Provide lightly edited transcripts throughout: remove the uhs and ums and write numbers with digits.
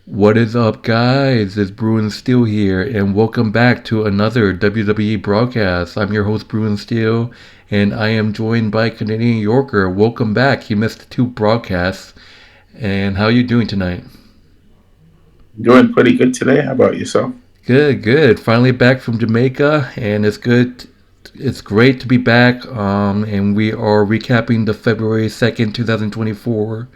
What is up, guys? It's Bruin Steel here, and welcome back to another WWE broadcast. I'm your host, Bruin Steel, and I am joined by Canadian Yorker. Welcome back. He missed two broadcasts, and how are you doing tonight? Doing pretty good today. How about yourself? Good, good. Finally back from Jamaica, and it's good. It's great to be back. And we are recapping the February 2nd, 2024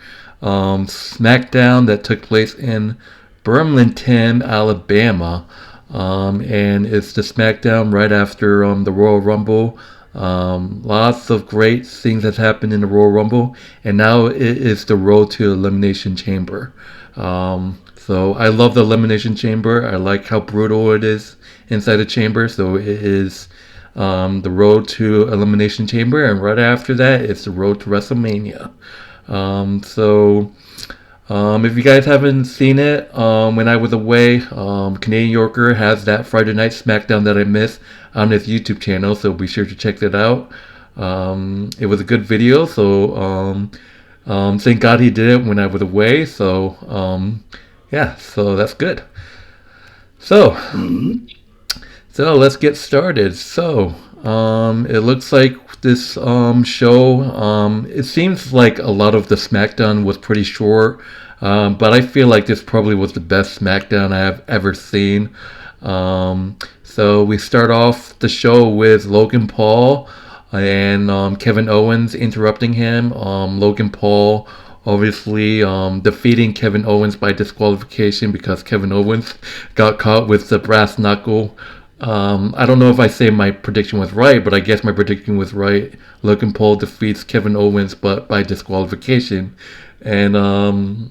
SmackDown that took place in Birmingham, Alabama. And it's the SmackDown right after the Royal Rumble. Lots of great things that happened in the Royal Rumble, and now it is the road to Elimination Chamber. So I love the Elimination Chamber. I like how brutal it is inside the chamber. So it is the road to Elimination Chamber, and right after that, it's the road to WrestleMania. So if you guys haven't seen it, when I was away, Canadian Yorker has that Friday Night SmackDown that I missed on his YouTube channel, so be sure to check that out. It was a good video, so thank God he did it when I was away. So yeah, so that's good. So Mm-hmm. so let's get started. So it looks like this show. It seems like a lot of the SmackDown was pretty short, but I feel like this probably was the best SmackDown I have ever seen. So we start off the show with Logan Paul and Kevin Owens interrupting him. Logan Paul obviously defeating Kevin Owens by disqualification because Kevin Owens got caught with the brass knuckle. I don't know if I say my prediction was right, but I guess my prediction was right. Logan Paul defeats Kevin Owens, but by disqualification. And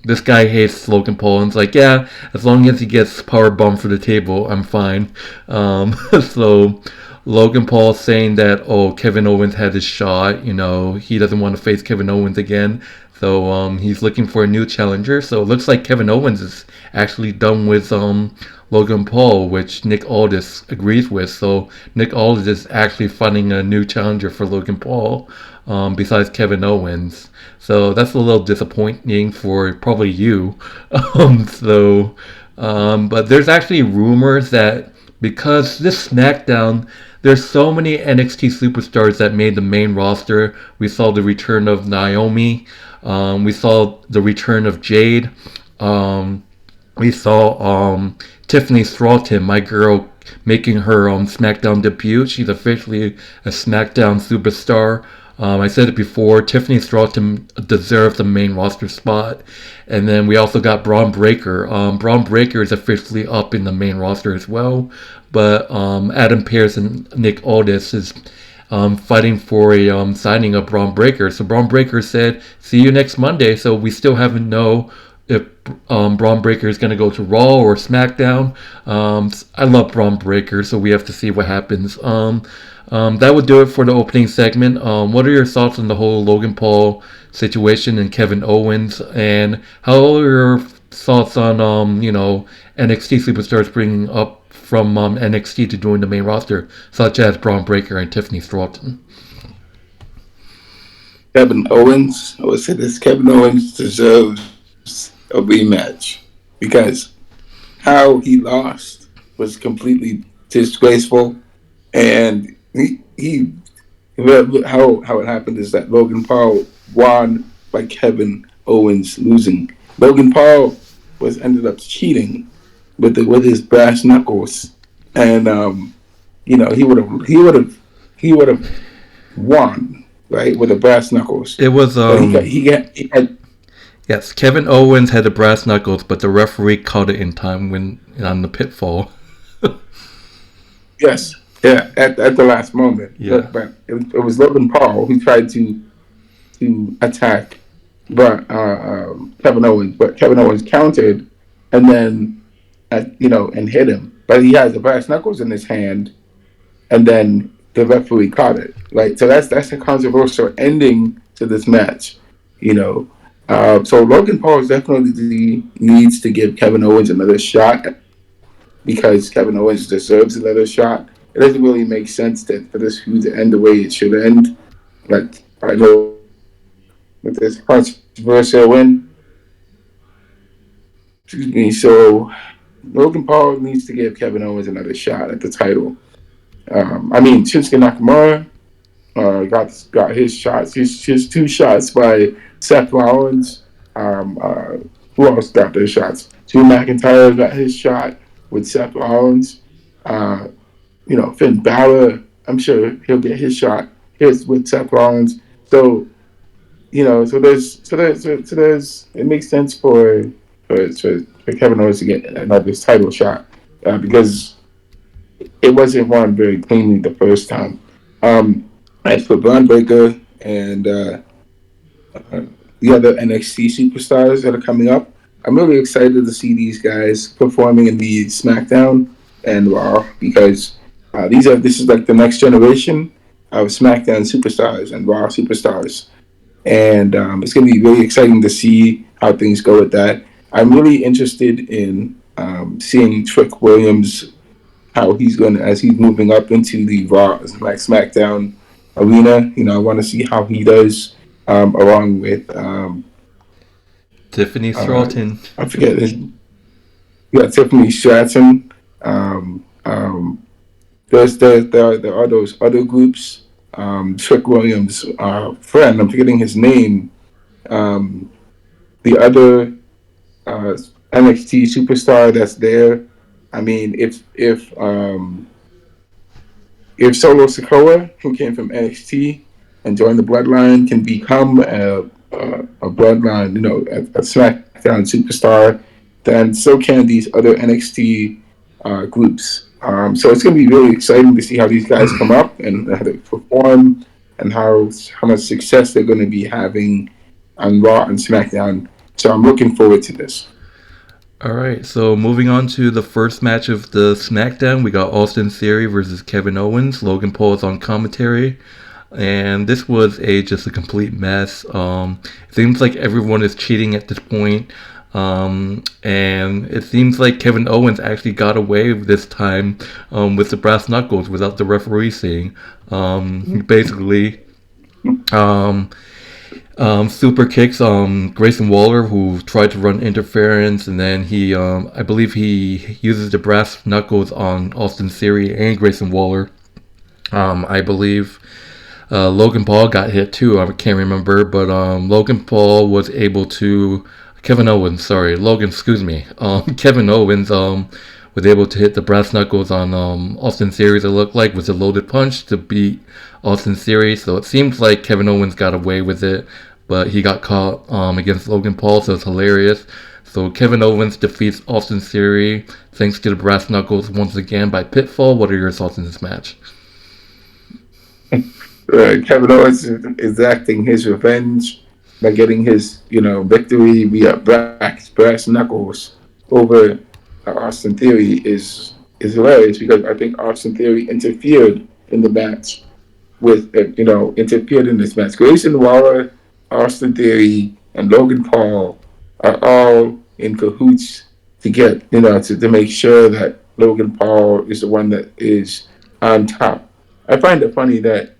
this guy hates Logan Paul and's like, yeah, as long as he gets power bomb for the table, I'm fine. So Logan Paul saying that, oh, Kevin Owens had his shot. You know, he doesn't want to face Kevin Owens again. So he's looking for a new challenger. So it looks like Kevin Owens is actually done with Logan Paul, which Nick Aldis agrees with. So Nick Aldis is actually finding a new challenger for Logan Paul besides Kevin Owens. So that's a little disappointing for probably you. But there's actually rumors that because this SmackDown, there's so many NXT superstars that made the main roster. We saw the return of Naomi. We saw the return of Jade. Um, we saw Tiffany Stratton, my girl, making her SmackDown debut. She's officially a SmackDown superstar. I said it before, Tiffany Stratton deserves the main roster spot. And then we also got Braun Breaker. Braun Breaker is officially up in the main roster as well. But Adam Pearce and Nick Aldis is fighting for a signing of Braun Breaker. So Braun Breaker said, see you next Monday. So we still haven't know if Braun Breaker is going to go to Raw or SmackDown. I love Braun Breaker, so we have to see what happens. That would do it for the opening segment. What are your thoughts on the whole Logan Paul situation and Kevin Owens? And how are your thoughts on, NXT superstars bringing up from NXT to join the main roster, such as Braun Breaker and Tiffany Stratton? Kevin Owens. I would say this: Kevin Owens deserves a rematch because how he lost was completely disgraceful, and he how it happened is that Logan Paul won by Kevin Owens losing. Logan Paul was ended up cheating with his brass knuckles, and he would have won right with the brass knuckles, It was but he had yes, Kevin Owens had the brass knuckles, but the referee caught it in time when on the pitfall. yes, yeah, at the last moment. Yeah. But it was Logan Paul who tried to attack, but Kevin Owens. But Kevin Owens countered, and then and hit him. But he has the brass knuckles in his hand, and then the referee caught it. Right. So that's a controversial ending to this match. You know. So Logan Paul definitely needs to give Kevin Owens another shot because Kevin Owens deserves another shot. It doesn't really make sense for this feud to end the way it should end. Like I know with this controversial win, Excuse me. So Logan Paul needs to give Kevin Owens another shot at the title. Shinsuke Nakamura got his shots, his two shots by Seth Rollins. Who else got their shots? Drew McIntyre got his shot with Seth Rollins. Uh, Finn Balor, I'm sure he'll get his shot his with Seth Rollins. So there's it makes sense for Kevin Owens to get another title shot because it wasn't won very cleanly the first time. As for Braun Breaker and the other NXT superstars that are coming up, I'm really excited to see these guys performing in the SmackDown and Raw because this is like the next generation of SmackDown superstars and Raw superstars, and it's going to be really exciting to see how things go with that. I'm really interested in seeing Trick Williams how he's going to as he's moving up into the Raw like SmackDown arena. I want to see how he does along with Tiffany Stratton. I forget his. Yeah, Tiffany Stratton. There are those other groups. Trick Williams' friend, I'm forgetting his name. The other NXT superstar that's there. I mean, if Solo Sikoa, who came from NXT and joined the Bloodline, can become a Bloodline, a SmackDown superstar, then so can these other NXT groups. So it's going to be really exciting to see how these guys come up and how they perform and how much success they're going to be having on Raw and SmackDown. So I'm looking forward to this. All right, so moving on to the first match of the SmackDown, we got Austin Theory versus Kevin Owens. Logan Paul is on commentary, and this was just a complete mess. It seems like everyone is cheating at this point, and it seems like Kevin Owens actually got away this time with the brass knuckles without the referee seeing. Basically, super kicks Grayson Waller, who tried to run interference, and then he I believe he uses the brass knuckles on Austin Theory and Grayson Waller. I believe Logan Paul got hit too. I can't remember, but Logan Paul was able to Kevin Owens, sorry, Logan, excuse me. Kevin Owens was able to hit the brass knuckles on Austin Theory, it looked like, with a loaded punch to beat Austin Theory. So it seems like Kevin Owens got away with it, but he got caught against Logan Paul, so it's hilarious. So Kevin Owens defeats Austin Theory thanks to the brass knuckles once again by pinfall. What are your thoughts on this match? Kevin Owens is acting his revenge by getting his, victory via brass knuckles over Austin Theory is hilarious because I think Austin Theory interfered in the match interfered in this match. Grayson Waller, Austin Theory, and Logan Paul are all in cahoots to get, to make sure that Logan Paul is the one that is on top. I find it funny that,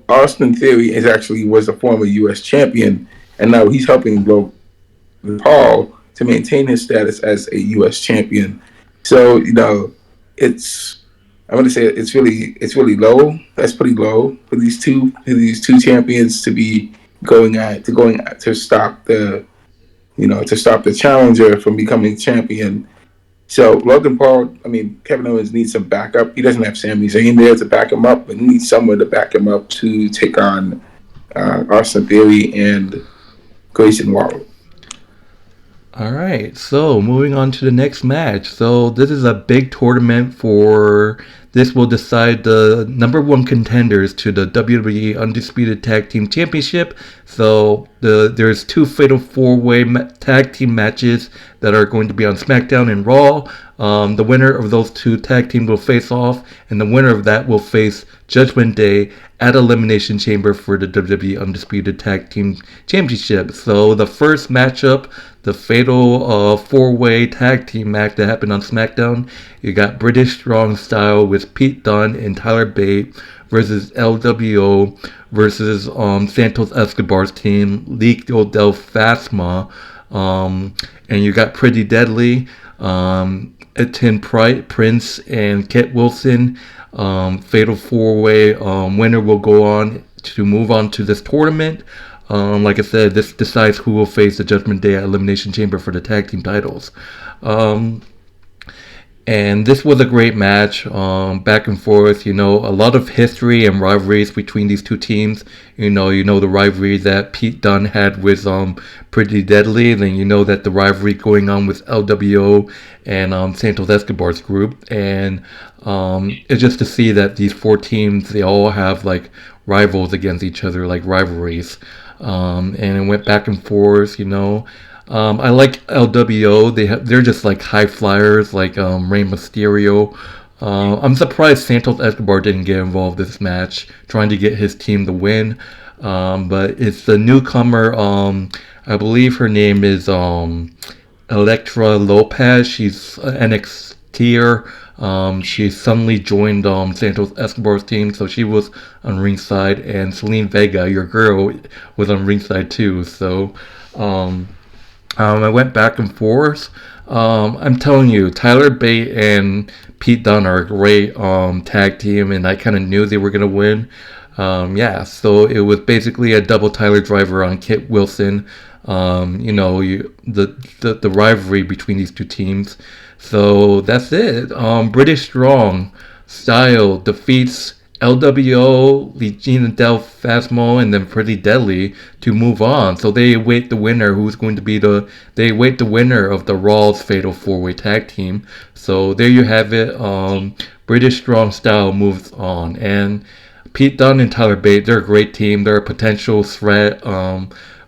Austin Theory was a former U.S. champion, and now he's helping Logan Paul to maintain his status as a U.S. champion. So, I want to say it's really low. That's pretty low for these two champions to be going at to stop the challenger from becoming champion. So Logan Paul, Kevin Owens needs some backup. He doesn't have Sami Zayn there to back him up, but he needs someone to back him up to take on Austin Theory and Grayson Waller. All right, so moving on to the next match. So this is a big tournament this will decide the number one contenders to the WWE Undisputed Tag Team Championship. So there's two fatal four-way tag team matches that are going to be on SmackDown and Raw. The winner of those two tag teams will face off, and the winner of that will face Judgment Day at Elimination Chamber for the WWE Undisputed Tag Team Championship. So the first matchup, the fatal four-way tag team match that happened on SmackDown, you got British Strong Style with Pete Dunne and Tyler Bate versus LWO versus Santos Escobar's team, Legado del Fantasma, And you got Pretty Deadly, Elton Prince, and Kit Wilson. Fatal 4-way winner will go on to move on to this tournament. Like I said, this decides who will face the Judgment Day at Elimination Chamber for the tag team titles. And this was a great match, back and forth. A lot of history and rivalries between these two teams. You know the rivalry that Pete Dunne had with Pretty Deadly. Then you know that the rivalry going on with LWO and Santos Escobar's group. And it's just to see that these four teams, they all have like rivals against each other, like rivalries. And it went back and forth. I like LWO. They're just like high flyers, like Rey Mysterio. I'm surprised Santos Escobar didn't get involved this match, trying to get his team to win. But it's the newcomer. I believe her name is Elektra Lopez. She's NXTer. She suddenly joined Santos Escobar's team, so she was on ringside, and Selene Vega, your girl, was on ringside too. So. I went back and forth. I'm telling you, Tyler Bate and Pete Dunne are a great tag team, and I kind of knew they were going to win. So it was basically a double Tyler driver on Kit Wilson. The rivalry between these two teams. So that's it. British Strong Style defeats LWO, Legina del Fasmo, and then Pretty Deadly to move on. So they await the winner, they await the winner of the Raw's Fatal 4-Way Tag Team. So there you have it. British Strong Style moves on. And Pete Dunne and Tyler Bate, they're a great team. They're a potential threat.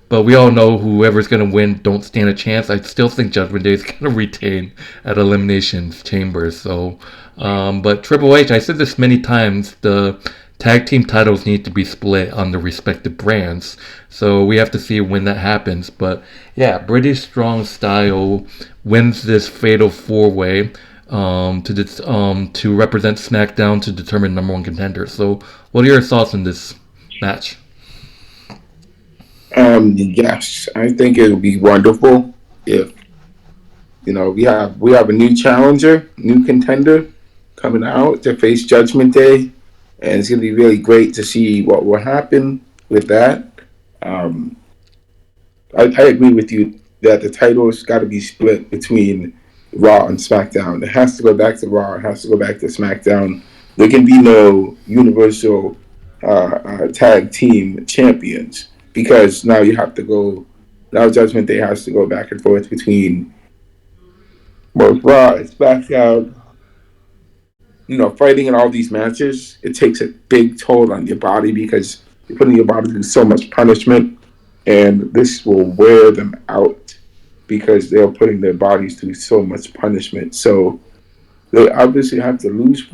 But we all know whoever's going to win don't stand a chance. I still think Judgment Day is going to retain at Elimination Chamber. So, but Triple H, I said this many times, the tag team titles need to be split on the respective brands. So we have to see when that happens. But yeah, British Strong Style wins this Fatal 4-Way to represent SmackDown to determine number one contender. So what are your thoughts on this match? Yes, I think it would be wonderful if we have a new challenger, new contender coming out to face Judgment Day, and it's gonna be really great to see what will happen with that. I agree with you that the titles got to be split between Raw and SmackDown. It has to go back to Raw. It has to go back to SmackDown. There can be no universal tag team champions. Because now Judgment Day has to go back and forth between both Raw and SmackDown. Fighting in all these matches, it takes a big toll on your body because you're putting your body through so much punishment, and this will wear them out because they're putting their bodies through so much punishment. So they obviously have to lose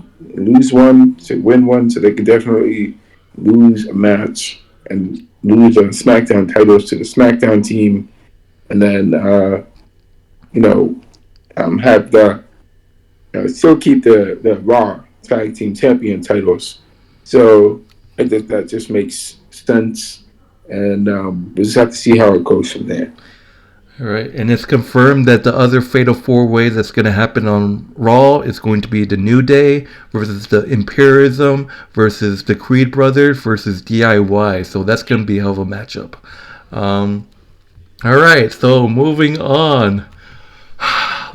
one to win one, so they can definitely lose a match and lose the SmackDown titles to the SmackDown team, and then have still keep the Raw Tag Team Champion titles. So I think that just makes sense, and we'll just have to see how it goes from there. All right, and it's confirmed that the other Fatal 4-Way that's going to happen on Raw is going to be the New Day versus the Imperialism versus the Creed Brothers versus DIY. So that's going to be a hell of a matchup. All right, so moving on.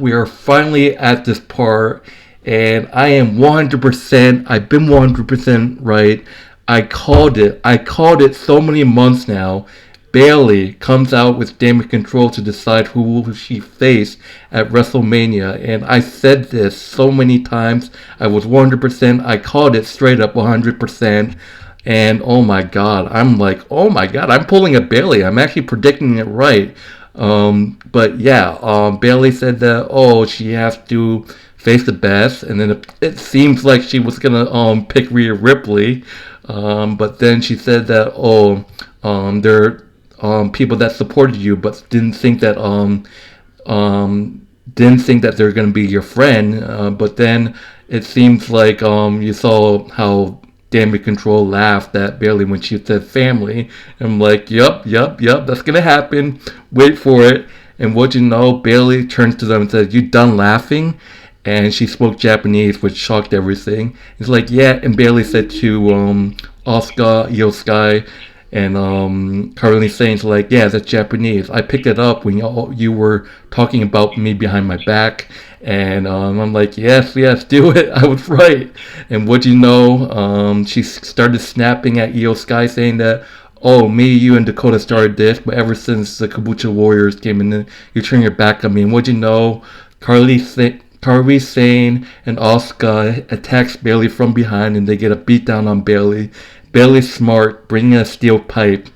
We are finally at this part, and I am 100%, I've been 100% right. I called it so many months now. Bayley comes out with Damage Control to decide who will she face at WrestleMania, and I said this so many times. I was 100%. I called it straight up 100%, and oh my god, I'm pulling a Bayley. I'm actually predicting it right. But yeah, Bayley said that she has to face the best, and then it seems like she was gonna pick Rhea Ripley, but then she said that they're people that supported you, but didn't think that they're going to be your friend. But then it seems like you saw how Damage Control laughed at Bayley when she said family. And I'm like, yep, that's going to happen. Wait for it. And what you know, Bayley turns to them and says, "You done laughing?" And she spoke Japanese, which shocked everything. He's like, "Yeah." And Bayley said to Asuka, IYO Sky, and Carrillo saying like, "Yeah, that's Japanese. I picked it up when you were talking about me behind my back." And I'm like, "Yes, yes, do it. I was right." And what you know, she started snapping at IYO Sky saying that, "Oh, me, you, and Dakota started this, but ever since the Kabucha Warriors came in, you turn your back on me." And what you know, Kairi, Sane, and Asuka attacks Bayley from behind, and they get a beatdown on Bayley. Bayley's smart, bringing a steel pipe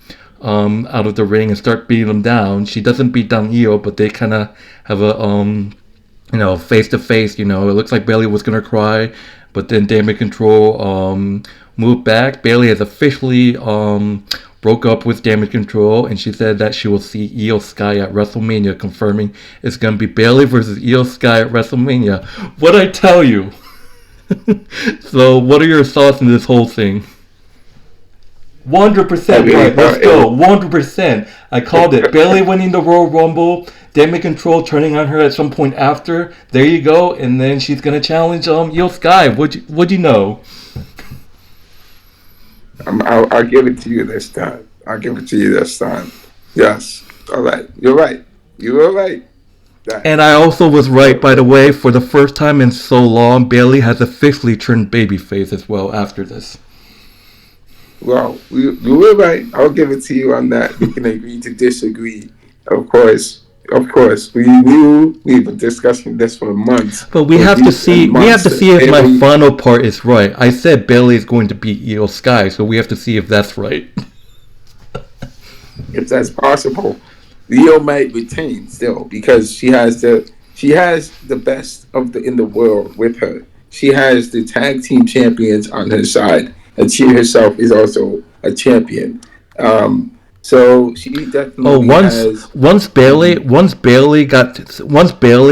out of the ring and start beating them down. She doesn't beat down Io, but they kind of have a face to face. It looks like Bayley was gonna cry, but then Damage Control moved back. Bayley has officially broke up with Damage Control, and she said that she will see IYO Sky at WrestleMania, confirming it's going to be Bayley versus IYO Sky at WrestleMania. What'd I tell you? So, what are your thoughts on this whole thing? 100% right. Let's go. 100%. I called it. Bayley winning the Royal Rumble, Damage Control turning on her at some point after. There you go. And then she's going to challenge IYO Sky. What'd you know? I'll give it to you this time. Yes. All right. You're right. You were right. And I also was right, by the way. For the first time in so long, Bayley has officially turned babyface as well after this. Well, you were right. I'll give it to you on that. We can agree to disagree. Of course. We knew we've been discussing this for months. But we have to see. We have to see if my final part is right. I said Bayley is going to beat IYO Sky, so we have to see if that's right. If that's possible, IYO might retain still because she has the best in the world with her. She has the tag team champions on her side, and she herself is also a champion. So she definitely once Bayley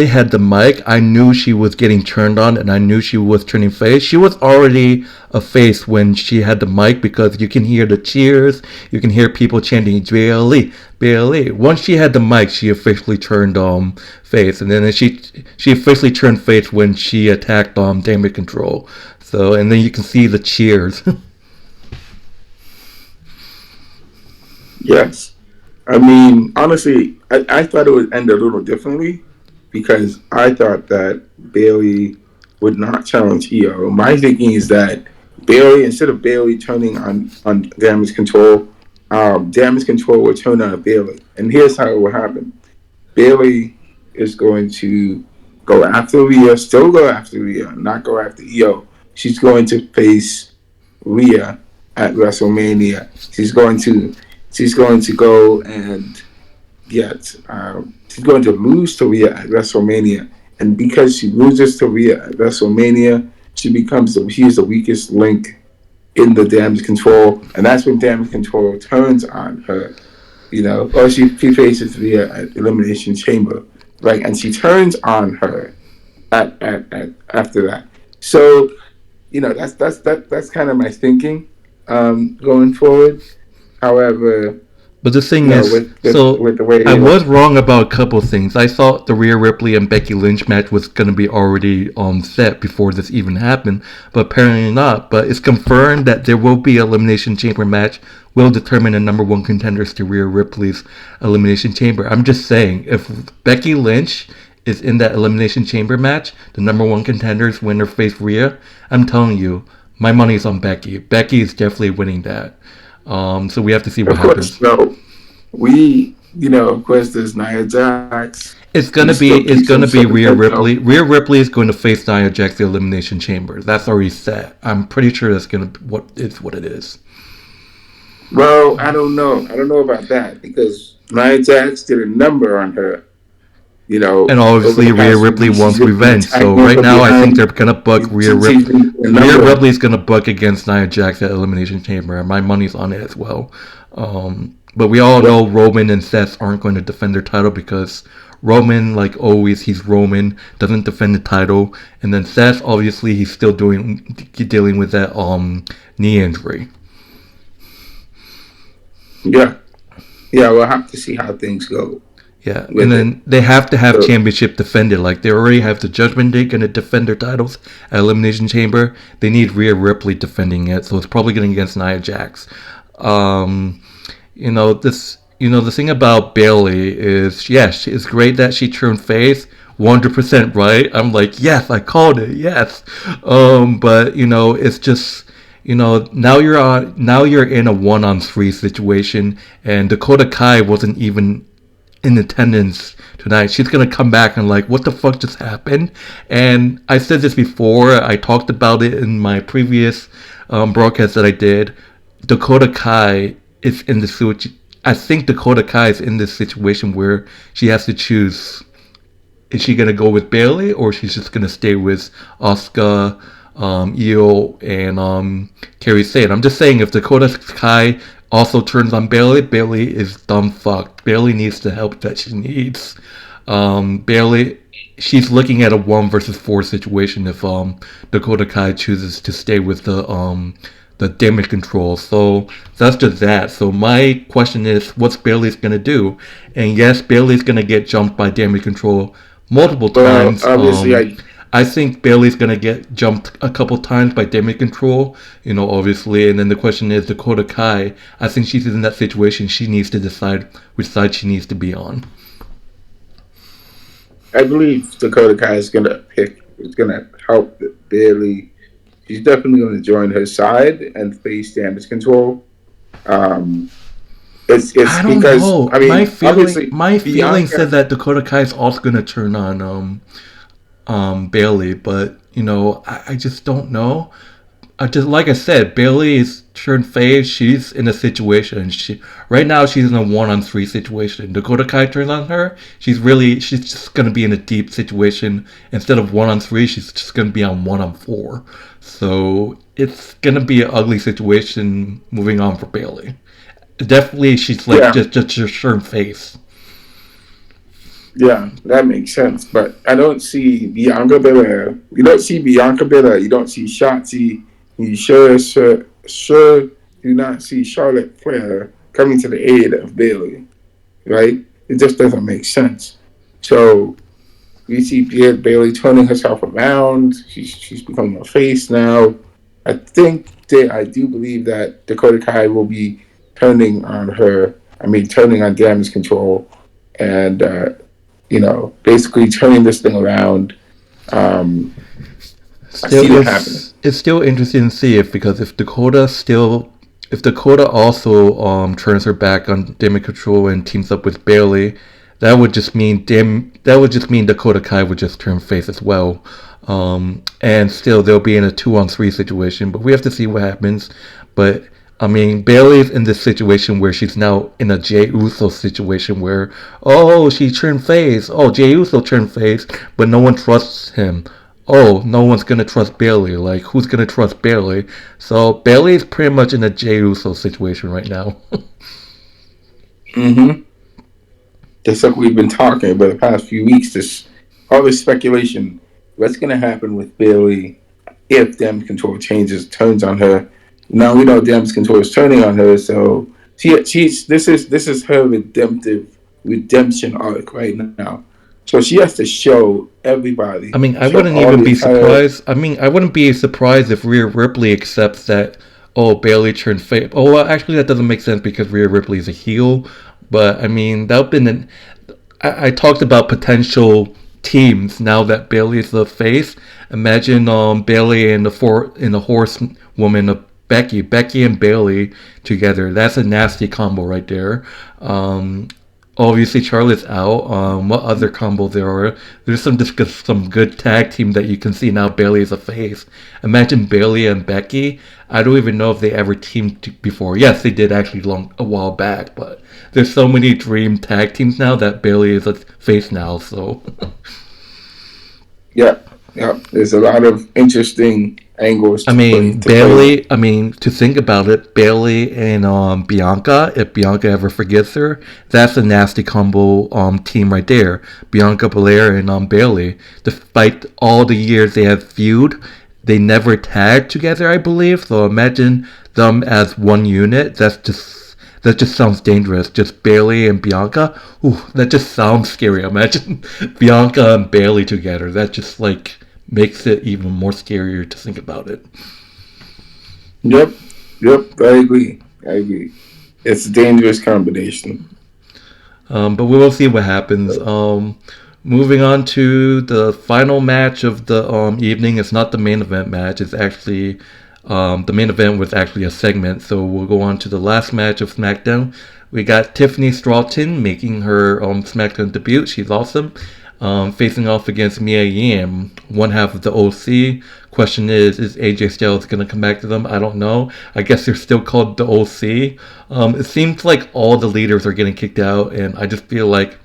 had the mic, I knew she was getting turned on, and I knew she was turning face. She was already a face when she had the mic because you can hear the cheers, you can hear people chanting Bayley, Bayley. Once she had the mic, she officially turned face, and then she officially turned face when she attacked Damage Control. So, and then you can see the cheers. Yes. I mean, honestly, I thought it would end a little differently because I thought that Bayley would not challenge IYO. My thinking is that Bayley, instead of Bayley turning on Damage Control, Damage Control will turn on Bayley. And here's how it will happen. Bayley is going to go after Rhea, still go after Rhea, not go after IYO. She's going to face Rhea at WrestleMania. She's going to go and she's going to lose to Rhea at WrestleMania. And because she loses to Rhea at WrestleMania, she is the weakest link in the Damage Control. And that's when Damage Control turns on her, or she faces Rhea at Elimination Chamber, right? And she turns on her at after that. So, that's kind of my thinking going forward. However, but the thing is, with the way I was wrong about a couple of things. I thought the Rhea Ripley and Becky Lynch match was going to be already set before this even happened, but apparently not. But it's confirmed that there will be an Elimination Chamber match. Will determine the number one contenders to Rhea Ripley's Elimination Chamber. I'm just saying, if Becky Lynch is in that Elimination Chamber match, the number one contenders winner face Rhea, I'm telling you, my money's on Becky. Becky is definitely winning that. So we have to see what happens. So of course, there's Nia Jax. It's gonna be Rhea Ripley. Rhea Ripley is going to face Nia Jax the Elimination Chamber. That's already set. I'm pretty sure that's what it is. Well, I don't know. I don't know about that because Nia Jax did a number on her. And obviously Rhea Ripley wants revenge. So right now I think they're gonna book Rhea Ripley. Rhea Ripley's gonna book against Nia Jax at Elimination Chamber, and my money's on it as well. But we all know Roman and Seth aren't going to defend their title because Roman, like always, he's Roman, doesn't defend the title, and then Seth, obviously, he's still dealing with that knee injury. Yeah, we'll have to see how things go. Yeah, and with it. then they have to have So championship defended. Like they already have the Judgment Day going to defend their titles at Elimination Chamber. They need Rhea Ripley defending it, so it's probably going against Nia Jax. Um, this. The thing about Bayley is, yes, it's great that she turned face. 100% right. I'm like, yes, I called it. Yes, but it's just. Now you're in a 1-on-3 situation, and Dakota Kai wasn't even in attendance tonight. She's gonna come back and like, what the fuck just happened? And I said this before. I talked about it in my previous broadcast that I did. Dakota Kai is in the situation. I think Dakota Kai is in this situation where she has to choose: is she gonna go with Bayley, or she's just gonna stay with Asuka, IYO, and Kairi Sane? I'm just saying, if Dakota Kai also turns on Bayley, Bayley is dumb fucked. Bayley needs the help that she needs. Bayley, she's looking at a 1 versus 4 situation if Dakota Kai chooses to stay with the damage control. So that's just that. So my question is, what's Bayley's gonna do? And yes, Bayley's gonna get jumped by damage control multiple times. obviously, I think Bayley's gonna get jumped a couple times by damage control, obviously. And then the question is, Dakota Kai, I think she's in that situation. She needs to decide which side she needs to be on. I believe Dakota Kai is gonna help Bayley. She's definitely gonna join her side and face damage control. It's I don't because know. I mean, My feeling Bianca, said that Dakota Kai is also gonna turn on Bayley, but I just don't know. Like I said, Bayley is turned face. She's in a situation. Right now she's in a 1-on-3 situation. Dakota Kai turns on her. She's just gonna be in a deep situation. Instead of 1-on-3, she's just gonna be on 1-on-4. So it's gonna be an ugly situation moving on for Bayley. Definitely, she's like yeah, just a turned face. yeah, that makes sense. But I don't see Bianca Belair. You don't see Bianca Belair. You don't see Shotzi. You sure do not see Charlotte Flair coming to the aid of Bayley, right? It just doesn't make sense. So we see Bayley turning herself around. She's becoming a face now. I do believe that Dakota Kai will be turning on her. I mean, turning on damage control, and basically turning this thing around. I see that happening. It's still interesting to see it, because if Dakota also turns her back on damage control and teams up with Bayley, that would just mean Dakota Kai would just turn face as well. And still they'll be in a 2-on-3 situation, but we have to see what happens. But I mean, Bayley's in this situation where she's now in a Jey Uso situation where, she turned face. Jey Uso turned face, but no one trusts him. No one's gonna trust Bayley. Like, who's gonna trust Bayley? So Bayley's pretty much in a Jey Uso situation right now. Mm-hmm. Just like we've been talking about the past few weeks, all this speculation. What's gonna happen with Bayley if damage control turns on her? Now we know damage control is turning on her, so this is her redemption arc right now. So she has to show everybody. I mean, I Show wouldn't all even the be entire. surprised. I mean, I wouldn't be surprised if Rhea Ripley accepts that, Bayley turned face. Well, actually, that doesn't make sense because Rhea Ripley is a heel. But, I mean, that would been I talked about potential teams now that Bayley is the face. Imagine Bayley and the horsewoman of Becky and Bayley together. That's a nasty combo right there. Obviously, Charlotte's out. What other combos there are? There's some good tag team that you can see now. Bayley is a face. Imagine Bayley and Becky. I don't even know if they ever teamed before. Yes, they did actually a while back, but there's so many dream tag teams now that Bayley is a face now. So Yeah, yeah. There's a lot of interesting angles I to play mean, to play with. Bayley. I mean, to think about it, Bayley and Bianca. If Bianca ever forgets her, that's a nasty combo team right there. Bianca Belair and Bayley. Despite all the years they have feud, they never tagged together, I believe. So imagine them as one unit. that just sounds dangerous. Just Bayley and Bianca. Ooh, that just sounds scary. Imagine Bianca and Bayley together. That just like makes it even more scarier to think about it. Yep. I agree. It's a dangerous combination. But we will see what happens. Moving on to the final match of the evening. It's not the main event match. It's actually the main event was actually a segment. So we'll go on to the last match of SmackDown. We got Tiffany Stratton making her SmackDown debut. She's awesome. Facing off against Mia Yim, one half of the OC. Question is AJ Styles going to come back to them? I don't know. I guess they're still called the OC. It seems like all the leaders are getting kicked out, and I just feel like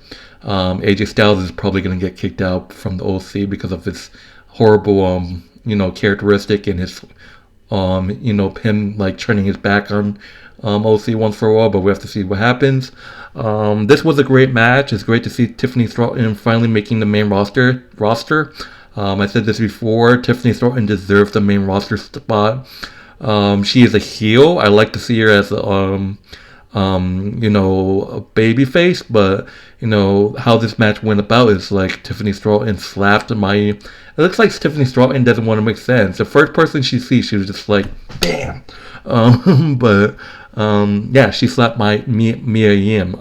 AJ Styles is probably going to get kicked out from the OC because of his horrible, characteristic and his, him like turning his back on OC once for all. But we have to see what happens. This was a great match. It's great to see Tiffany Stratton finally making the main roster. I said this before. Tiffany Stratton deserves the main roster spot. She is a heel. I like to see her as a babyface, but how this match went about is like Tiffany Stratton slapped it looks like Tiffany Stratton doesn't want to make sense. The first person she sees, she was just like, bam. She slapped Mia Yim.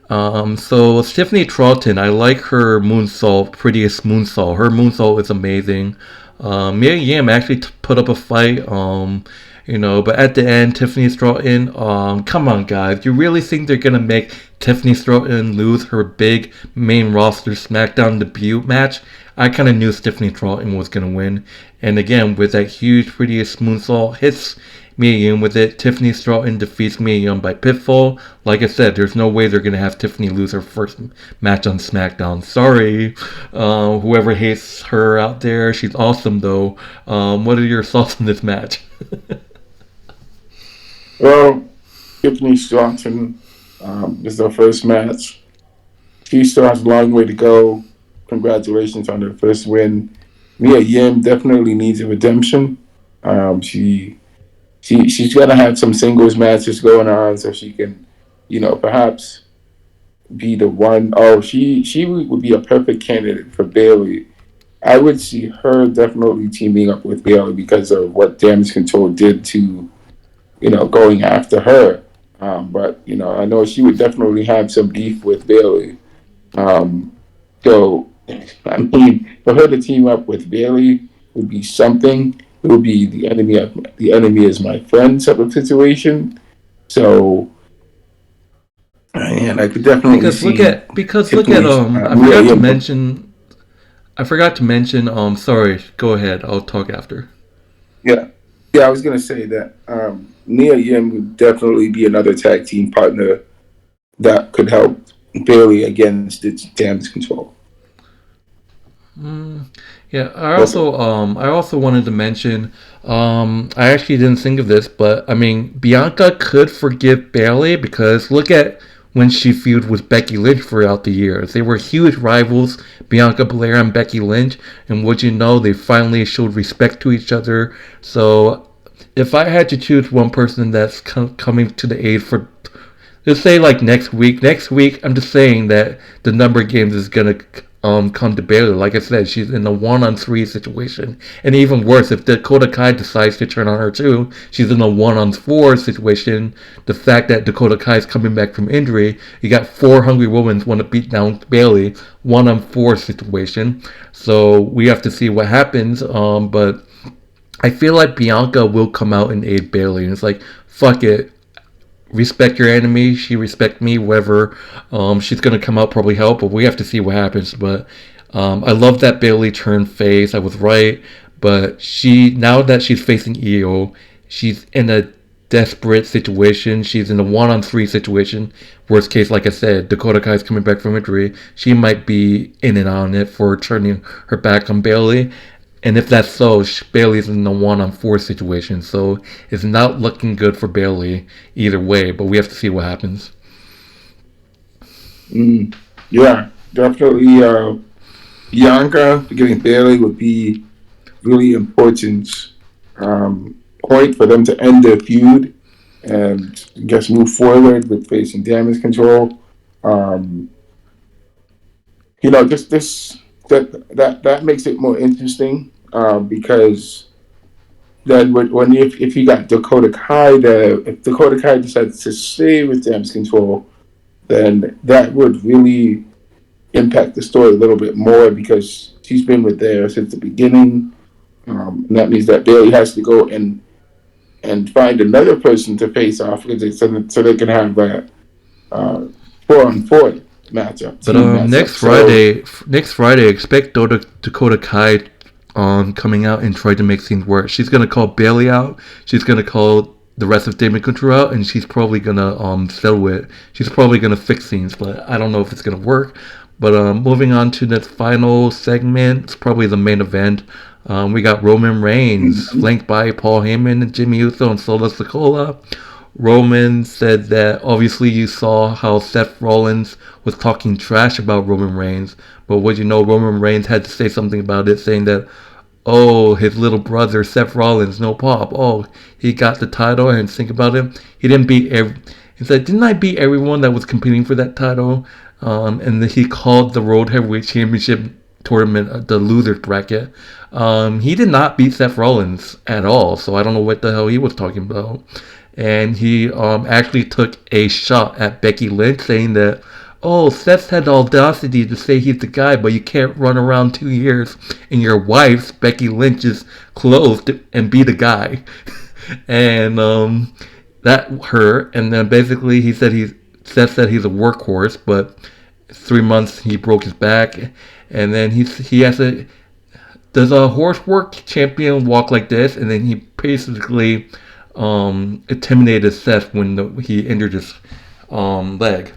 So Tiffany Stratton, I like her moonsault, prettiest moonsault. Her moonsault is amazing. Mia Yim actually put up a fight. But at the end, Tiffany Stratton, come on, guys. You really think they're going to make Tiffany Stratton lose her big main roster SmackDown debut match? I kind of knew Tiffany Stratton was going to win. And again, with that huge, prettiest moonsault, hits Mia Yim with it. Tiffany Stratton defeats Mia Yim by pinfall. Like I said, there's no way they're going to have Tiffany lose her first match on SmackDown. Sorry, whoever hates her out there. She's awesome, though. What are your thoughts on this match? Well, Tiffany Stratton, this is her first match. She still has a long way to go. Congratulations on her first win. Mia Yim definitely needs a redemption. She's got to have some singles matches going on so she can, perhaps be the one. Oh, she would be a perfect candidate for Bayley. I would see her definitely teaming up with Bayley because of what Damage Control did to, going after her. But I know she would definitely have some beef with Bayley. So, I mean, for her to team up with Bayley would be something. It would be the enemy is my friend type of situation. So, and I could definitely look at I forgot to mention. Sorry, go ahead. I'll talk after. Yeah. I was gonna say that Mia Yim would definitely be another tag team partner that could help Bayley against its Damage Control. Yeah, I also wanted to mention, I actually didn't think of this, but I mean, Bianca could forgive Bayley because look at when she feuded with Becky Lynch throughout the years. They were huge rivals, Bianca Belair and Becky Lynch, and would you know, they finally showed respect to each other. So, if I had to choose one person that's coming to the aid for, let's say like next week, I'm just saying that the number of games is gonna come to Bayley. Like I said, she's in a 1-on-3 situation. And even worse, if Dakota Kai decides to turn on her too, she's in a 1-on-4 situation. The fact that Dakota Kai is coming back from injury, you got 4 hungry women want to beat down Bayley, 1-on-4 situation. So we have to see what happens. But I feel like Bianca will come out and aid Bayley. And it's like, fuck it. Respect your enemy, she respect me, whatever. She's gonna come out, probably help, but we have to see what happens. But I love that Bayley turned face. I was right, but now that she's facing IYO, she's in a desperate situation. She's in a 1-on-3 situation. Worst case, like I said, Dakota Kai is coming back from injury. She might be in and on it for turning her back on Bayley. And if that's so, Bayley's in a 1-on-4 situation. So it's not looking good for Bayley either way. But we have to see what happens. Yeah, definitely. Bianca getting Bayley would be really important point for them to end their feud. and I guess move forward with facing damage control. Um, just this that makes it more interesting because then when if you got Dakota Kai there, if Dakota Kai decides to stay with damage control, then that would really impact the story a little bit more because she's been with there since the beginning. And that means that Bayley has to go and find another person to face off so they can have that 4-on-4 matchup, But team matchup. next Friday, expect Dakota Kai coming out and try to make things work. She's gonna call Bayley out. She's gonna call the rest of Damien Control out, and she's probably gonna settle it. She's probably gonna fix things, but I don't know if it's gonna work. But moving on to the final segment, it's probably the main event. We got Roman Reigns flanked by Paul Heyman and Jimmy Uso and Solo Sikoa. Roman said that obviously you saw how Seth Rollins was talking trash about Roman Reigns, but what you know, Roman Reigns had to say something about it, saying that, oh, his little brother Seth Rollins, no pop. Oh, he got the title, and think about it, he didn't beat He said, didn't I beat everyone that was competing for that title? And then he called the World Heavyweight Championship tournament the loser's bracket. He did not beat Seth Rollins at all, so I don't know what the hell he was talking about. And he actually took a shot at Becky Lynch, saying that, oh, Seth had the audacity to say he's the guy, but you can't run around 2 years in your wife's, Becky Lynch's, clothes and be the guy. And that hurt. And then basically Seth said he's a workhorse, but 3 months he broke his back. And then he has a, does a horse work champion walk like this? And then he basically intimidated Seth when he injured his leg.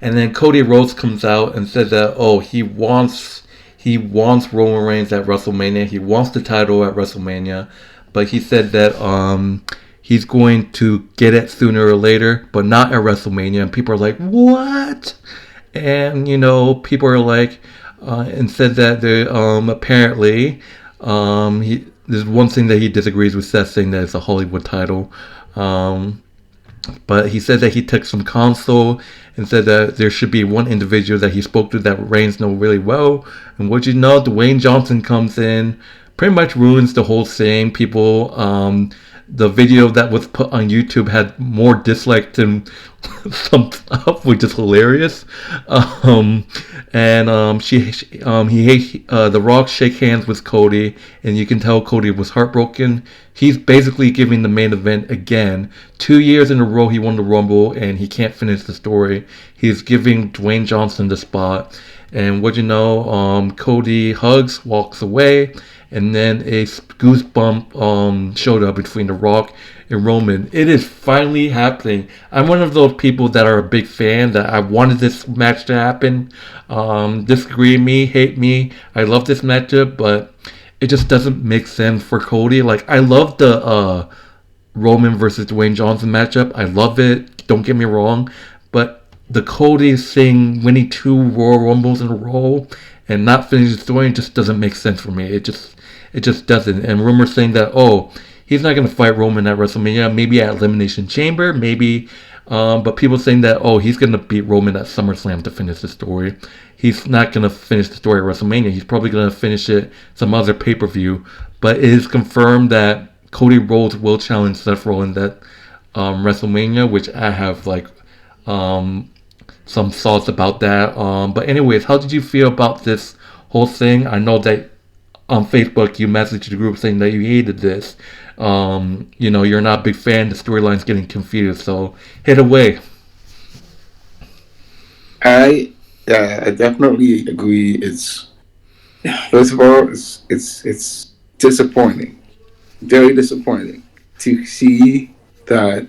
And then Cody Rhodes comes out and says that, oh, he wants Roman Reigns at WrestleMania. He wants the title at WrestleMania. But he said that he's going to get it sooner or later, but not at WrestleMania. And people are like, what? And, people are like, and said that apparently there's one thing that he disagrees with Seth, saying that it's a Hollywood title. But he said that he took some counsel and said that there should be one individual that he spoke to that Reigns know really well. And what you know, Dwayne Johnson comes in, pretty much ruins the whole thing. People, the video that was put on YouTube had more dislikes than some stuff, which is hilarious. The Rock shake hands with Cody, and you can tell Cody was heartbroken. He's basically giving the main event again. 2 years in a row he won the Rumble, and he can't finish the story. He's giving Dwayne Johnson the spot. And what you know, Cody hugs, walks away, and then a goosebump showed up between The Rock and Roman. It is finally happening. I'm one of those people that are a big fan, that I wanted this match to happen. Disagree with me, hate me. I love this matchup, but it just doesn't make sense for Cody. Like, I love the Roman versus Dwayne Johnson matchup. I love it. Don't get me wrong. But the Cody thing, winning 2 Royal Rumbles in a row and not finishing the story, just doesn't make sense for me. It just doesn't. And rumors saying that, oh, he's not going to fight Roman at WrestleMania, maybe at Elimination Chamber, maybe. But people saying that, oh, he's going to beat Roman at SummerSlam to finish the story. He's not going to finish the story at WrestleMania. He's probably going to finish it some other pay-per-view. But it is confirmed that Cody Rhodes will challenge Seth Rollins at WrestleMania, which I have some thoughts about that. But anyways, how did you feel about this whole thing? I know that on Facebook you messaged the group saying that you hated this. You're not a big fan. The storyline's getting confused. So hit away. I definitely agree. It's, first of all, it's disappointing, very disappointing to see that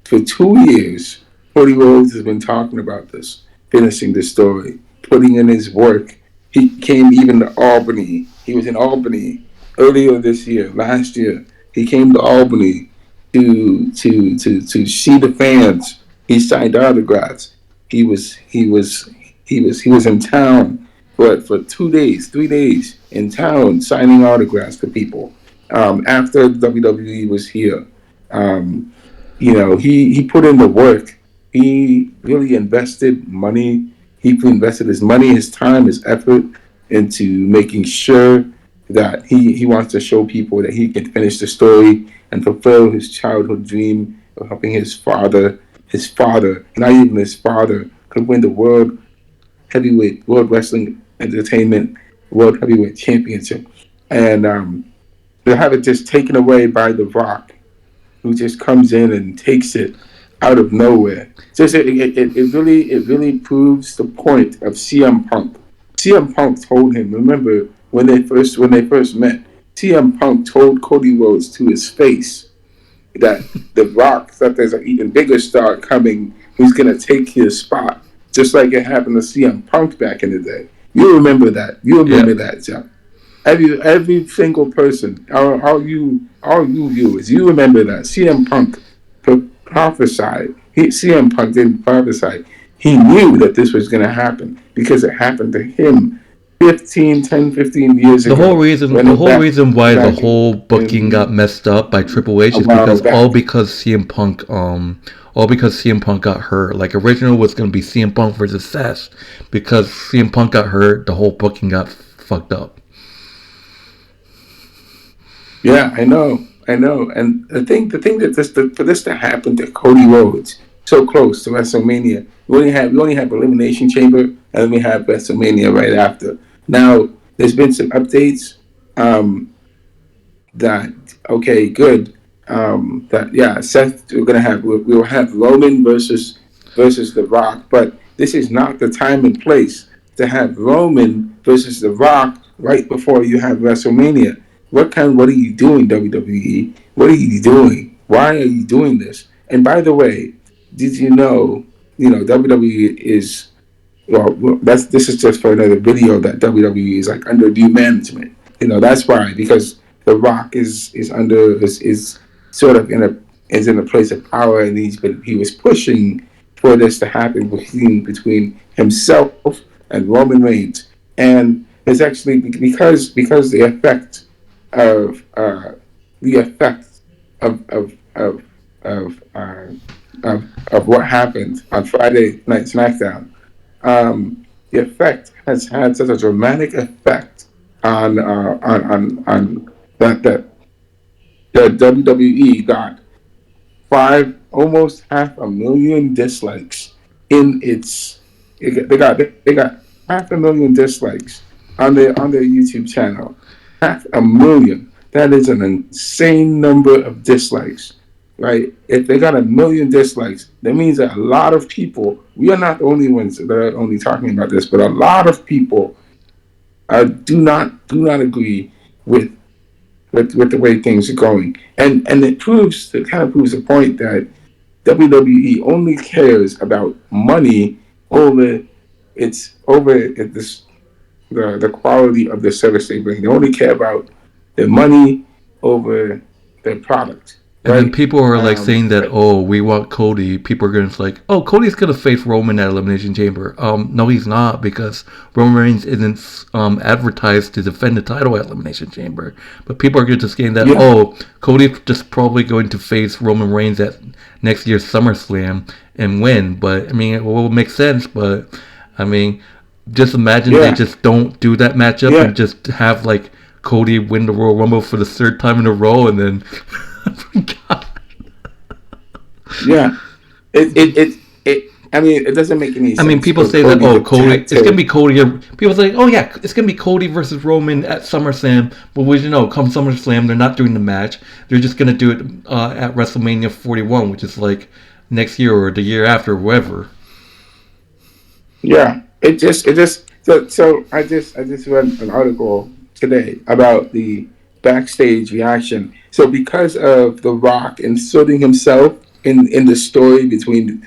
for 2 years Cody Rhodes has been talking about this, finishing the story, putting in his work. He came even to Albany. He was in Albany earlier this year, last year. He came to Albany to see the fans. He signed autographs. He was in town for 2 days, 3 days in town signing autographs for people. After WWE was here, he put in the work. He really invested money. He invested his money, his time, his effort into making sure that he wants to show people that he can finish the story and fulfill his childhood dream of helping his father, not even his father, could win the world wrestling entertainment world heavyweight championship, and to have it just taken away by The Rock, who just comes in and takes it out of nowhere. Just it really proves the point of CM Punk. CM Punk told him. Remember when they first met, CM Punk told Cody Rhodes to his face that The Rock thought there's an even bigger star coming who's gonna take his spot, just like it happened to CM Punk back in the day. You remember that? You remember Yep. that, John? Every single person, all you viewers, you remember that CM Punk prophesied. CM Punk didn't prophesy. He knew that this was going to happen because it happened to him 15 years The whole ago. reason, When the it whole back reason why the back whole booking got in messed up by Triple H a is while because back. all because CM Punk got hurt. Like original was gonna be CM Punk versus Seth, because CM Punk got hurt, the whole booking got fucked up. Yeah, I know. And the thing that for this to happen to Cody Rhodes so close to WrestleMania, we only have Elimination Chamber, and then we have WrestleMania right after. Now, there's been some updates. Um, that okay, good. That yeah, Seth, we'll have Roman versus The Rock, but this is not the time and place to have Roman versus The Rock right before you have WrestleMania. What are you doing, WWE? What are you doing? Why are you doing this? And by the way, did you know WWE is well, this is just for another video that WWE is like under new management. That's why, because The Rock is sort of in a place of power, and he was pushing for this to happen between himself and Roman Reigns, and it's actually because of the effect of of of of, uh, of what happened on Friday Night Smackdown. The effect has had such a dramatic effect on that WWE got almost 500,000 dislikes in its. They got 500,000 dislikes on their YouTube channel. 500,000. That is an insane number of dislikes, right? If they got 1,000,000 dislikes, that means that a lot of people. We are not the only ones that are only talking about this, but a lot of people do not agree with with the way things are going, and it kind of proves the point that WWE only cares about money over this the quality of the service they bring. They only care about their money over their product, And then right? people are like saying that, oh, we want Cody. People are going to like, oh, Cody's going to face Roman at Elimination Chamber. No, he's not, because Roman Reigns isn't advertised to defend the title at Elimination Chamber. But people are just saying that, Yeah, oh, Cody's just probably going to face Roman Reigns at next year's SummerSlam and win. But I mean, it will make sense. But I mean, just imagine they yeah, just don't do that matchup yeah, and just have like Cody win the Royal Rumble for the third time in a row, and then God. yeah. I mean, it doesn't make any I mean, sense people for say that, Cody oh, to Cody, tag it's gonna to be Cody. People say, oh yeah, it's gonna be Cody versus Roman at SummerSlam. But we know, come SummerSlam, they're not doing the match. They're just gonna do it at WrestleMania 41, which is like next year or the year after, whatever. Yeah, so I just read an article today about the backstage reaction. So because of The Rock inserting himself in the story between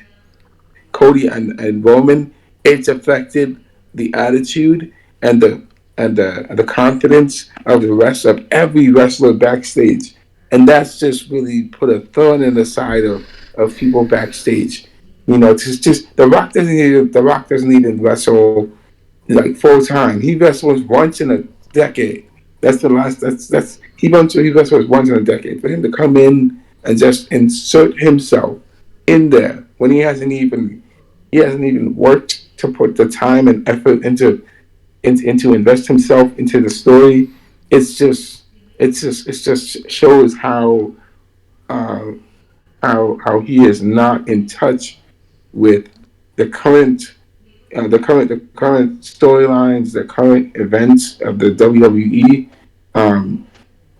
Cody and Roman, it's affected the attitude and the confidence of the rest of every wrestler backstage, and that's just really put a thorn in the side of people backstage. Just The Rock doesn't even wrestle like full time. He wrestles once in a decade. That's the last. He wrestles once in a decade. For him to come in and just insert himself in there when he hasn't even worked to put the time and effort into invest himself into the story. It just shows uh, how he is not in touch with the current storylines, the current events of the WWE. Um,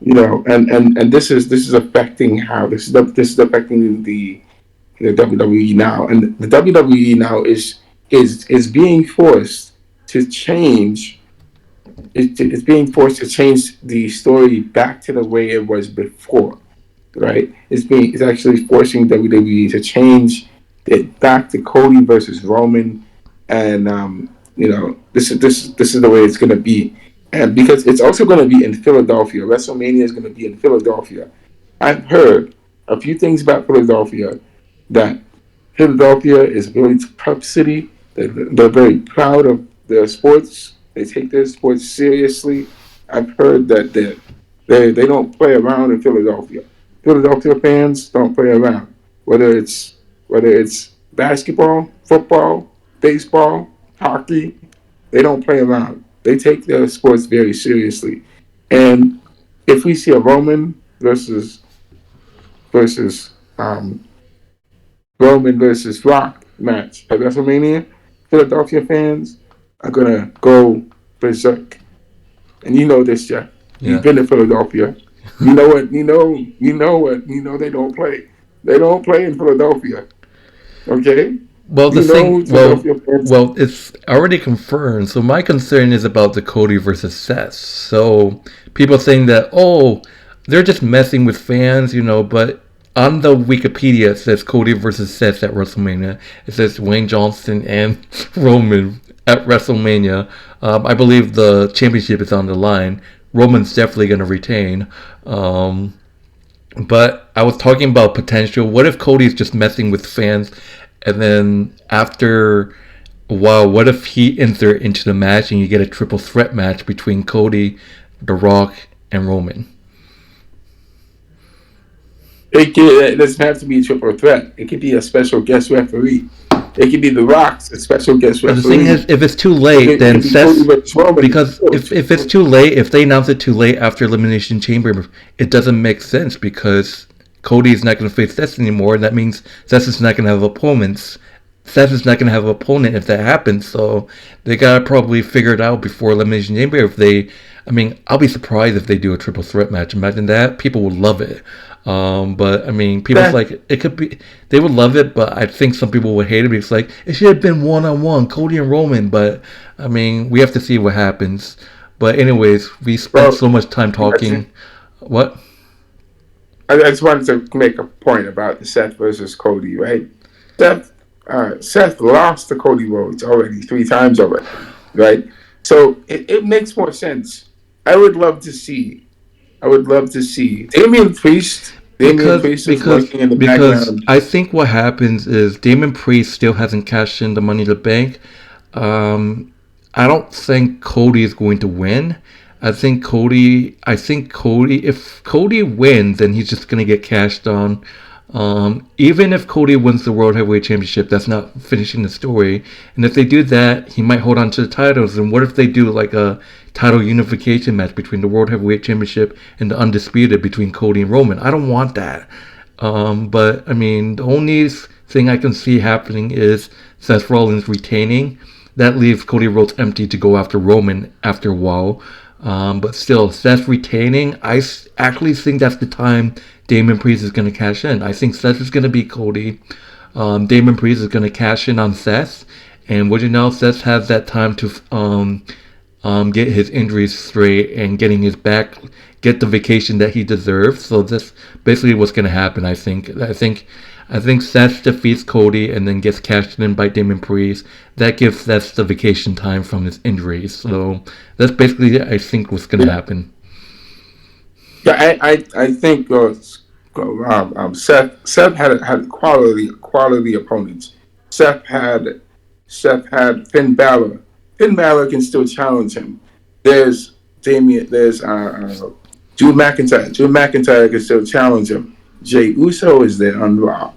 and this is affecting how this is affecting the WWE now, and the WWE now is being forced to change. It's being forced to change the story back to the way it was before, right? It's actually forcing WWE to change it back to Cody versus Roman, and this is the way it's going to be, and because it's also going to be in Philadelphia. WrestleMania is going to be in Philadelphia. I've heard a few things about Philadelphia, that Philadelphia is a really tough city. They're very proud of their sports. They take their sports seriously. I've heard that they don't play around in Philadelphia. Philadelphia fans don't play around. Whether it's basketball, football, baseball, hockey, they don't play around. They take their sports very seriously. And if we see a Roman versus Roman versus Rock match at WrestleMania, Philadelphia fans are gonna go berserk. And you know this, Jeff. Yeah. You've been to Philadelphia. You know what? They don't play. They don't play in Philadelphia. Okay. Well, the You thing, know Philadelphia fans. it's already confirmed. So my concern is about the Cody versus Seth. So people saying that, oh, they're just messing with fans, but on the Wikipedia it says Cody versus Seth at WrestleMania. It says Wayne Johnson and Roman at WrestleMania. I believe the championship is on the line. Roman's definitely going to retain. But I was talking about potential. What if Cody's just messing with fans, and then after a while, what if he enters into the match and you get a triple threat match between Cody, The Rock, and Roman? It doesn't have to be a triple threat. It could be a special guest referee. It could be The Rock's a special guest But referee. the thing is, if it's too late, then Seth. Because if it's too late, if they announce it too late after Elimination Chamber, it doesn't make sense because Cody's not going to face Seth anymore. And that means Seth is not going to have opponents. Seth is not going to have an opponent if that happens. So they got to probably figure it out before Elimination Chamber. I'll be surprised if they do a triple threat match. Imagine that. People would love it. But people like it could be, they would love it, but I think some people would hate it because it should have been 1-on-1, Cody and Roman. But we have to see what happens. But anyways, we spent so much time talking. What? I just wanted to make a point about the Seth versus Cody, right? Seth lost to Cody Rhodes already 3 times already, right? So it makes more sense. I would love to see Damien Priest. Is working in the background. I think what happens is Damien Priest still hasn't cashed in the Money in the Bank. I don't think Cody is going to win. If Cody wins, then he's just going to get cashed on. Even if Cody wins the World Heavyweight Championship, that's not finishing the story. And if they do that, he might hold on to the titles. And what if they do like a title unification match between the World Heavyweight Championship and the Undisputed between Cody and Roman? I don't want that. But the only thing I can see happening is Seth Rollins retaining. That leaves Cody Rhodes empty to go after Roman after a while. But still, Seth retaining, I actually think that's the time Damien Priest is going to cash in. I think Seth is going to beat Cody. Damien Priest is going to cash in on Seth. And Seth has that time to get his injuries straight and getting his back, get the vacation that he deserves. So that's basically what's going to happen, I think. I think Seth defeats Cody and then gets cashed in by Damien Priest. That gives Seth the vacation time from his injuries. So that's basically, I think, what's going to happen. Yeah, I think Seth had quality opponents. Seth had Finn Balor. Finn Balor can still challenge him. There's Damien. There's Drew McIntyre. Drew McIntyre can still challenge him. Jay Uso is there on Raw.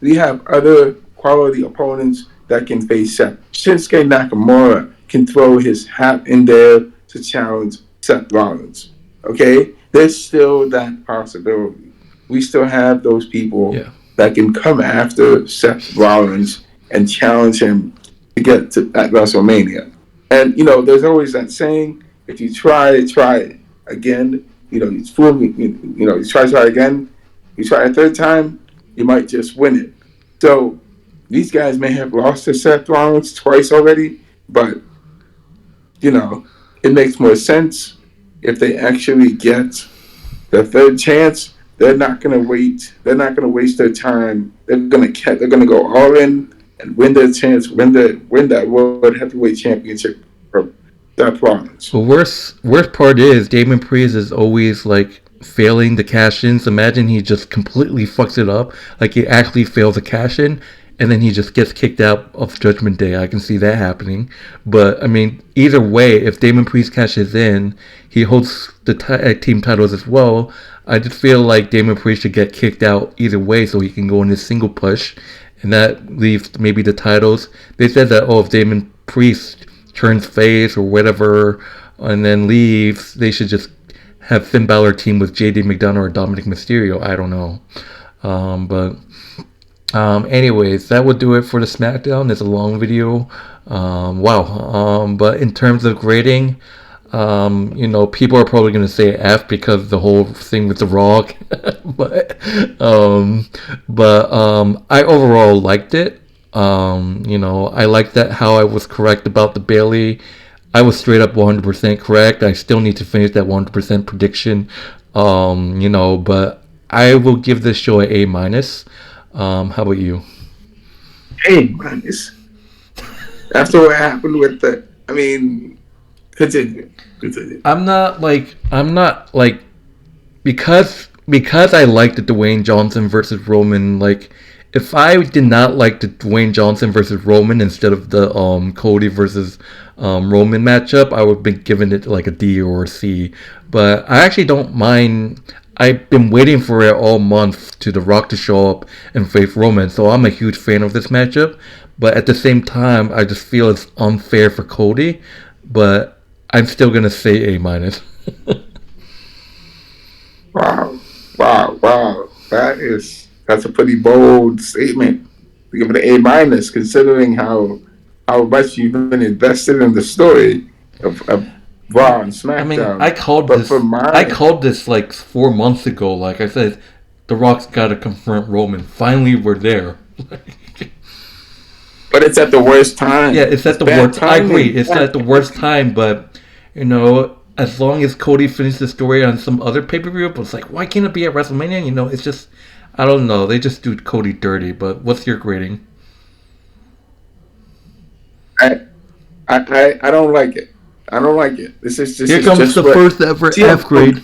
We have other quality opponents that can face Seth. Shinsuke Nakamura can throw his hat in there to challenge Seth Rollins. Okay? There's still that possibility. We still have those people Yeah. that can come after Seth Rollins and challenge him to get to at WrestleMania. And there's always that saying: if you try it again. It's fool me. You try again. You try a third time, you might just win it. So these guys may have lost to Seth Rollins twice already, but you know, it makes more sense if they actually get the third chance. They're not going to wait. They're not going to waste their time. They're going to go all in and win their chance. Win that World Heavyweight Championship from Seth Rollins. Well, worst part is Damon Priest is always like failing to cash in. So imagine he just completely fucks it up, like he actually fails to cash in, and then he just gets kicked out of Judgment Day. I can see that happening. But I mean, either way, if Damon Priest cashes in, he holds the tag team titles as well. I just feel like Damon Priest should get kicked out either way, so he can go in his single push, and that leaves maybe the titles. They said that if Damon Priest turns face or whatever and then leaves, they should just have Finn Balor team with JD McDonough or Dominic Mysterio. I don't know. Anyways, that would do it for the Smackdown. It's a long video. Wow. But in terms of grading, people are probably going to say F because the whole thing with The Rock. but I overall liked it. I liked that how I was correct about the Bayley. I was straight up 100% correct. I still need to finish that 100% prediction. But I will give this show an A minus. How about you? A minus. After what happened with continue. I'm not like because I liked the Dwayne Johnson versus Roman. Like, if I did not like the Dwayne Johnson versus Roman instead of the Cody versus Roman matchup, I would have been giving it like a D or a C. But I actually don't mind. I've been waiting for it all month to The Rock to show up and face Roman, so I'm a huge fan of this matchup. But at the same time, I just feel it's unfair for Cody. But I'm still gonna say A minus. Wow. That's a pretty bold statement. To give it an A minus, considering how much you've been invested in the story of Raw and I mean, SmackDown. I called this like 4 months ago. Like I said, The Rock's got to confront Roman. Finally, we're there. But it's at the worst time. Yeah, it's at the worst. I agree. It's at the worst time, but as long as Cody finished the story on some other pay-per-view, but it's like, why can't it be at WrestleMania? It's just, I don't know. They just do Cody dirty. But what's your grading? I don't like it. I don't like it. This is Here comes the first ever F grade.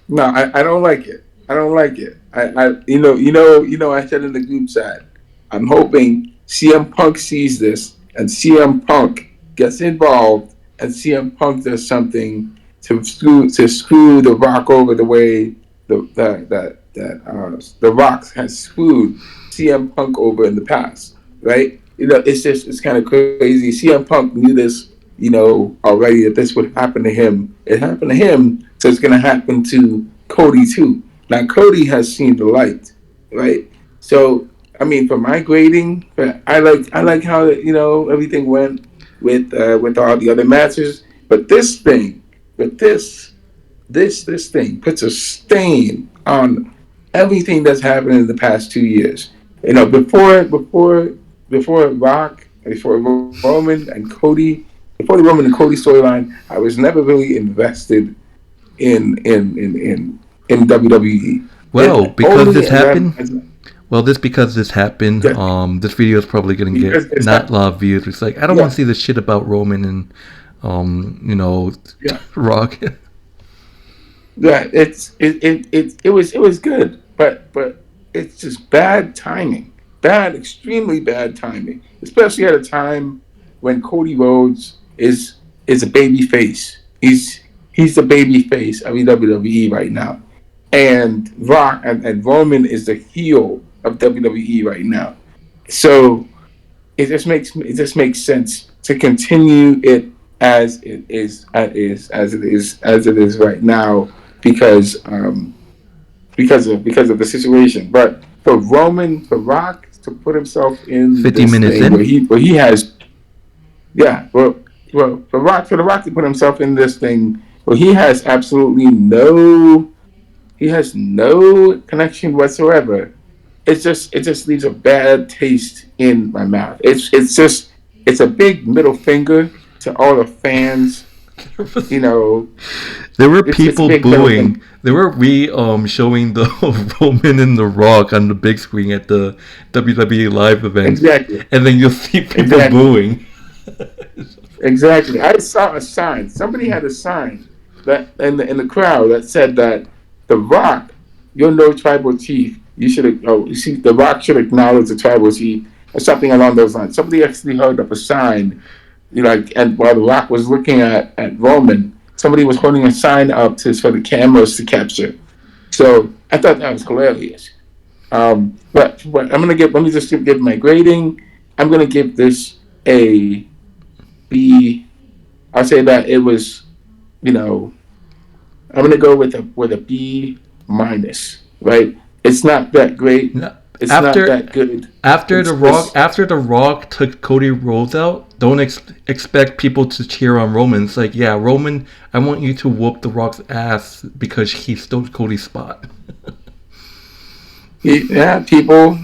No, I don't like it. I don't like it. I said in the group chat, I'm hoping CM Punk sees this and CM Punk gets involved and CM Punk does something to screw The Rock over the way The Rock has screwed CM Punk over in the past, right? It's kind of crazy. CM Punk knew this, already, that this would happen to him. It happened to him, so it's going to happen to Cody too. Now Cody has seen the light, right? So I mean, for my grading, I like how everything went with all the other matches, but this thing, this thing puts a stain on everything that's happened in the past 2 years. Before Rock, before Roman and Cody, before the Roman and Cody storyline, I was never really invested in WWE. Well, because this happened. Well, because this happened, this video is probably going to get not a lot of views. It's like, I don't want to see this shit about Roman and, Rock. Yeah, it was good, but it's just bad timing, extremely bad timing, especially at a time when Cody Rhodes is a baby face. He's the baby face of WWE right now, and Rock and Roman is the heel of WWE right now. So it just makes sense to continue it as it is right now because of the situation. But for Rock to put himself in 50 this minutes thing in. where he has, yeah, well, for the Rock to put himself in this thing where he has absolutely no connection whatsoever. It just leaves a bad taste in my mouth. It's a big middle finger to all the fans. You know, There were it's a people big middle booing. finger. There were showing the Roman and the Rock on the big screen at the WWE live events, Exactly. and then you'll see people Exactly. booing. Exactly. I saw a sign. Somebody had a sign that in the crowd that said that the Rock, you're no tribal chief. You should you see the Rock should acknowledge the tribal chief or something along those lines. Somebody actually held up a sign, and while the Rock was looking at Roman, somebody was holding a sign up for the cameras to capture. So I thought that was hilarious. But let me just give my grading. I'm gonna give this a B. I'll say that it was, you know, I'm gonna go with a B minus. Right? It's not that great. No, It's not After that good. after It's the Rock just after the Rock took Cody Rhodes out, don't expect people to cheer on Roman. It's like, yeah, Roman, I want you to whoop the Rock's ass because he stole Cody's spot. yeah. People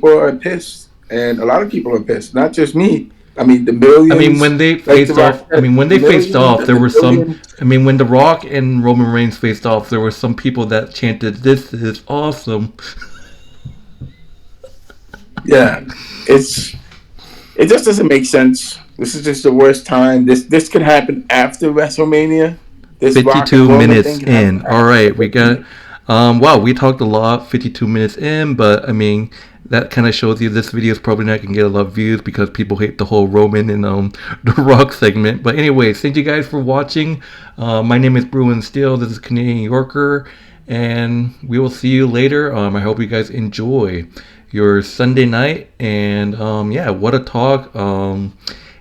are pissed, and a lot of people are pissed. Not just me. I mean, the I mean, millions, when they like the faced Rock off, I said, mean, when the they faced millions, off, there the were some. billions. I mean, when The Rock and Roman Reigns faced off, there were some people that chanted, "This is awesome." Yeah, it just doesn't make sense. This is just the worst time. This could happen after WrestleMania. This Rock and 52 Roman minutes thing can happen in. All after right, we got. WrestleMania. Wow, we talked a lot. 52 minutes in, but I mean, that kind of shows you this video is probably not gonna get a lot of views because people hate the whole Roman and the Rock segment. But anyways, thank you guys for watching. My name is Bruin Steele. This is Canadian Yorker, and we will see you later. I hope you guys enjoy your Sunday night, and yeah, what a talk.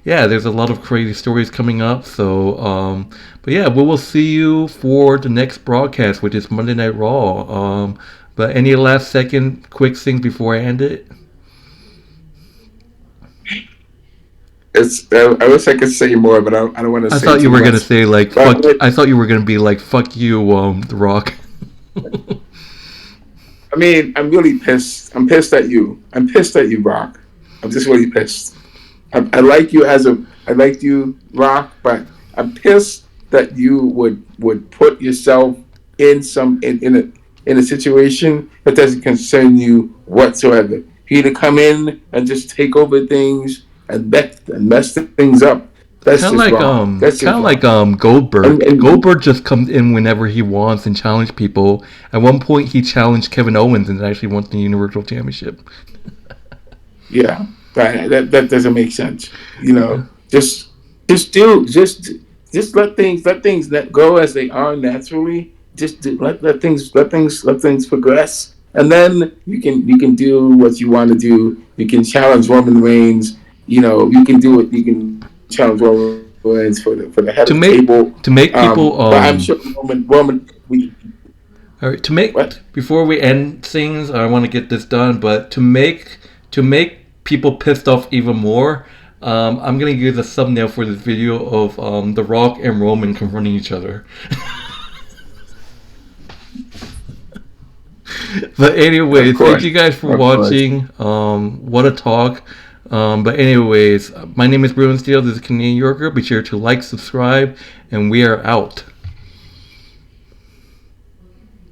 Yeah, there's a lot of crazy stories coming up. So, but yeah, we will see you for the next broadcast, which is Monday Night Raw. But any last second quick things before I end it? I wish I could say more, but I don't want to I say thought you too were gonna much. say like fuck. But I thought you were gonna be like fuck you, The Rock. I mean, I'm really pissed. I'm pissed at you. I'm pissed at you, Rock. I'm just really pissed. I like you I like you, Rock, but I'm pissed that you would put yourself in a situation that doesn't concern you whatsoever. For you to come in and just take over things and mess things up. That's Kind of just like wrong. That's kind just of like wrong. Goldberg. And Goldberg just comes in whenever he wants and challenge people. At one point, he challenged Kevin Owens and actually won the Universal Championship. yeah, that doesn't make sense. Yeah. Just let things that go as they are naturally. Let things progress, and then you can do what you want to do. You can challenge Roman Reigns. You can do it. You can challenge Roman Reigns for the head To of the make table. to make people But I'm sure Roman all right, what before we end things, I want to get this done. But to make people pissed off even more, I'm gonna use a thumbnail for this video of The Rock and Roman confronting each other. But anyway, thank you guys for of course. watching. What a talk. But anyways, my name is Bruin Steele. This is Canadian Yorker. Be sure to like, subscribe, and we are out.